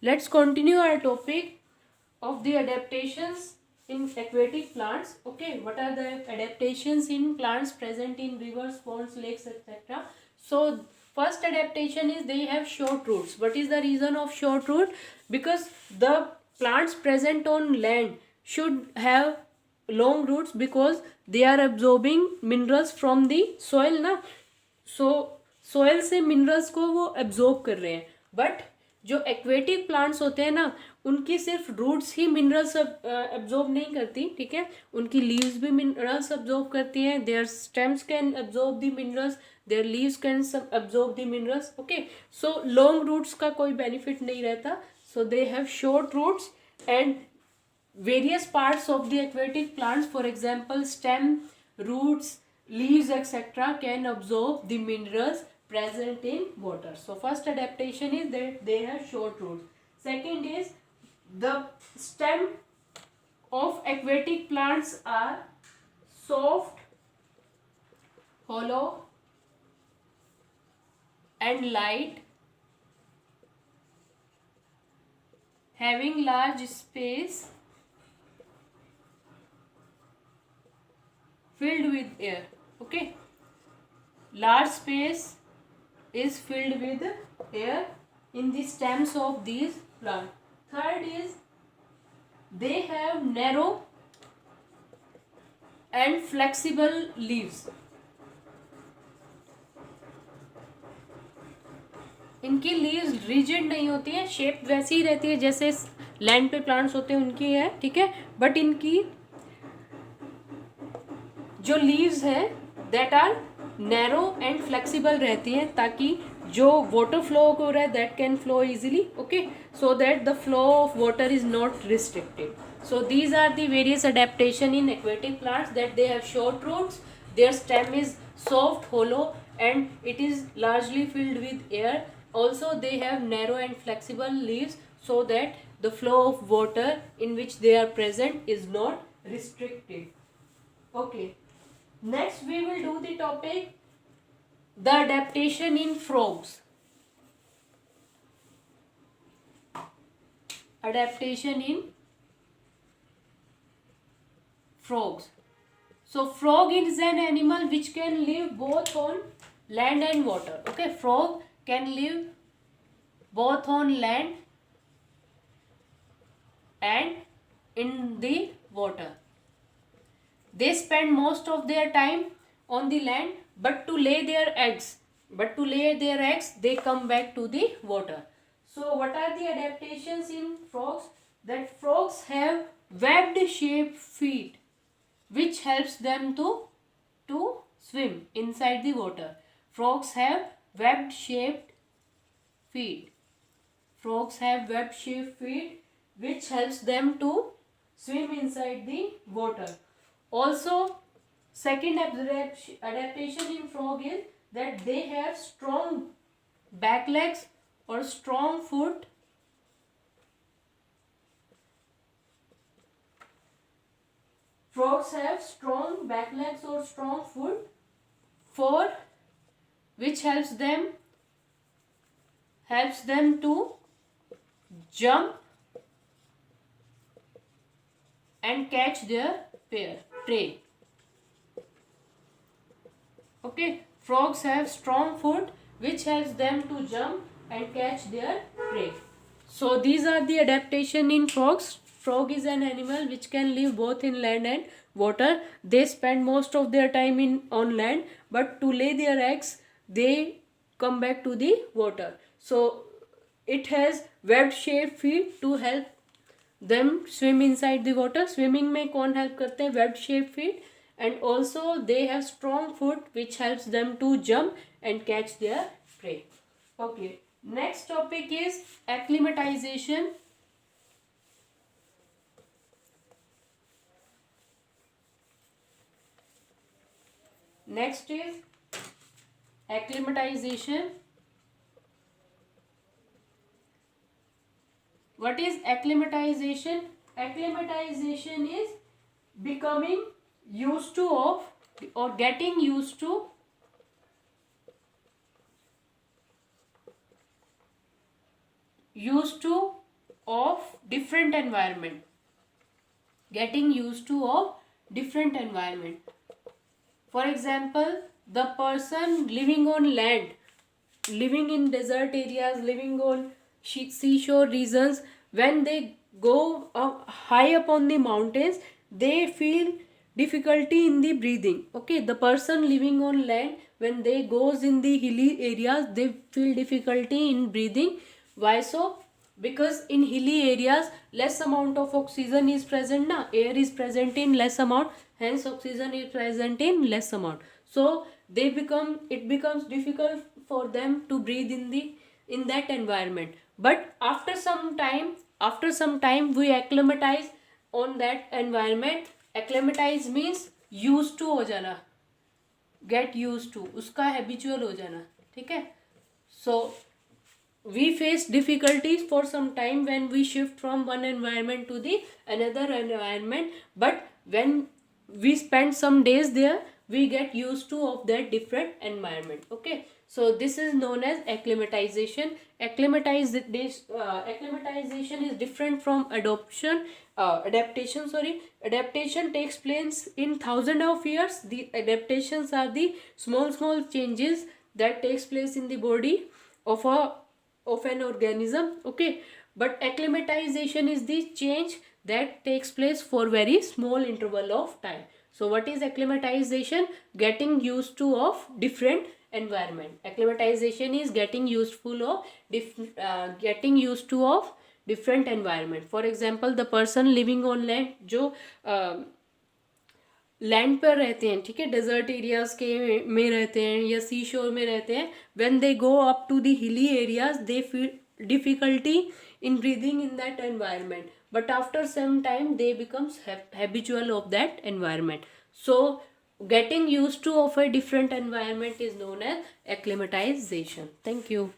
Let's continue our topic of the adaptations in aquatic plants. Okay, what are the adaptations in plants present in rivers, ponds, lakes, etc.? So first adaptation is they have short roots. What is the reason of short root? Because the plants present on land should have long roots because they are absorbing minerals from the soil ना. सो soil से minerals को वो absorb कर रहे हैं. But जो aquatic plants होते हैं ना, उनकी सिर्फ रूट्स ही मिनरल्स एब्जॉर्ब नहीं करती. ठीक है, उनकी लीव्स भी मिनरल्स एब्जॉर्ब करती हैं. Their stems can absorb the minerals, their leaves can absorb the minerals. Okay, so long roots का कोई बेनिफिट नहीं रहता. So they have short roots and various parts of the aquatic plants, for example stem, roots, leaves, etc., can absorb the minerals present in water. So first adaptation is that they have short roots. Second is the stem of aquatic plants are soft, hollow and light, having large space filled with air. Okay, large space is filled with air in the stems of these plants. Third is they have narrow and flexible leaves. इनकी leaves rigid नहीं होती है, shape वैसी ही रहती है जैसे land पे plants होते हैं उनकी है. ठीक है, बट इनकी जो लीव्स हैं that are narrow and flexible रहती हैं, ताकि जो वाटर फ्लो हो रहा है that can flow easily. Okay, so that the flow of water is not restricted. So these are the various adaptation in aquatic plants, that they have short roots, their stem is soft, hollow and it is largely filled with air. Also they have narrow and flexible leaves so that the flow of water in which they are present is not restricted. Okay, next we will do the topic the adaptation in frogs. Adaptation in frogs. So frog is an animal which can live both on land and water. Okay, frog can live both on land and in the water. They spend most of their time on the land, but to lay their eggs they come back to the water. So what are the adaptations in frogs? That frogs have webbed shaped feet which helps them to swim inside the water. Frogs have webbed shaped feet. Frogs have webbed shaped feet which helps them to swim inside the water. Also, second adaptation in frog is that they have strong back legs or strong foot. Frogs have strong back legs or strong foot for which helps them to jump and catch their prey. Okay, frogs have strong foot which helps them to jump and catch their prey. So these are the adaptation in frogs. Frog is an animal which can live both in land and water. They spend most of their time on land, but to lay their eggs they come back to the water. So it has webbed shaped feet to help them swim inside the water. Swimming में कौन help करते हैं? Webbed shaped feet. And also they have strong foot which helps them to jump and catch their prey. Okay, next topic is acclimatization. Next is acclimatization. What is acclimatization? Acclimatization is becoming used to of or getting used to of different environment. Getting used to of different environment. For example, the person living on land, living in desert areas, living on seashore regions, when they go up, high up on the mountains, they feel difficulty in the breathing. Okay, the person living on land, when they goes in the hilly areas, they feel difficulty in breathing. Why so? Because in hilly areas less amount of oxygen is present, na, air is present in less amount, hence oxygen is present in less amount, so it becomes difficult for them to breathe in that environment. But after some time we acclimatize on that environment. Acclimatize means used to हो जाना, get used to, उसका habitual हो जाना. ठीक है. So we face difficulties for some time when we shift from one environment to the another environment, but when we spend some days there, we get used to of that different environment. Okay, so this is known as acclimatization. Acclimatization is different from adaptation. Adaptation takes place in thousands of years. The adaptations are the small changes that takes place in the body of an organism. Okay, but acclimatization is the change that takes place for very small interval of time. So what is acclimatization? Getting used to of different environment. Acclimatization is getting useful of getting used to of different environment. For example, the person living on land, जो land पर रहते हैं, ठीक है, desert areas के में रहते हैं या सी शोर में रहते हैं, when they go up to the hilly areas they feel difficulty in breathing in that environment, but after some time they becomes habitual of that environment. So getting used to of a different environment is known as acclimatization. Thank you.